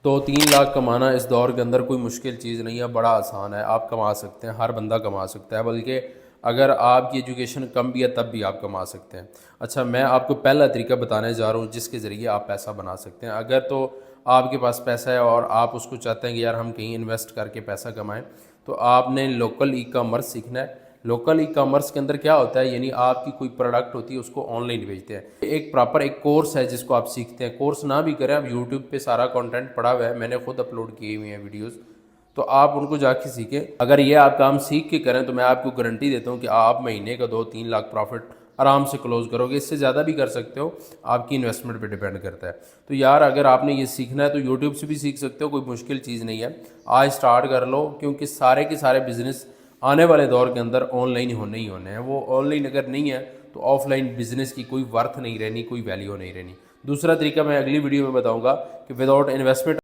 تو 3 لاکھ کمانا اس دور کے اندر کوئی مشکل چیز نہیں ہے، بڑا آسان ہے، آپ کما سکتے ہیں، ہر بندہ کما سکتا ہے، بلکہ اگر آپ کی ایجوکیشن کم بھی ہے تب بھی آپ کما سکتے ہیں۔ اچھا، میں آپ کو پہلا طریقہ بتانے جا رہا ہوں جس کے ذریعے آپ پیسہ بنا سکتے ہیں۔ اگر تو آپ کے پاس پیسہ ہے اور آپ اس کو چاہتے ہیں کہ یار ہم کہیں انویسٹ کر کے پیسہ کمائیں، تو آپ نے لوکل ای کامرس سیکھنا ہے۔ لوکل ای کامرس کے اندر کیا ہوتا ہے، یعنی آپ کی کوئی پروڈکٹ ہوتی ہے اس کو آن لائن بیچتے ہیں۔ ایک پراپر ایک کورس ہے جس کو آپ سیکھتے ہیں۔ کورس نہ بھی کریں، آپ یوٹیوب پہ سارا کنٹینٹ پڑا ہوا ہے، میں نے خود اپلوڈ کیے ہوئے ہیں ویڈیوز، تو آپ ان کو جا کے سیکھیں۔ اگر یہ آپ کام سیکھ کے کریں تو میں آپ کو گارنٹی دیتا ہوں کہ آپ مہینے کا 2-3 لاکھ پروفٹ آرام سے کلوز کرو گے۔ اس سے زیادہ بھی کر سکتے ہو، آپ کی انویسٹمنٹ پہ ڈیپینڈ کرتا ہے۔ تو یار اگر آپ نے یہ سیکھنا ہے تو یوٹیوب سے بھی سیکھ سکتے ہو، کوئی مشکل چیز نہیں ہے، آج سٹارٹ کر لو، کیونکہ سارے کے سارے بزنس آنے والے دور کے اندر آن لائن ہونے ہی ہونے ہیں۔ وہ آن لائن اگر نہیں ہے تو آف لائن بزنس کی کوئی ورتھ نہیں رہنی، کوئی ویلیو نہیں رہنی۔ دوسرا طریقہ میں اگلی ویڈیو میں بتاؤں گا کہ وداؤٹ انویسٹمنٹ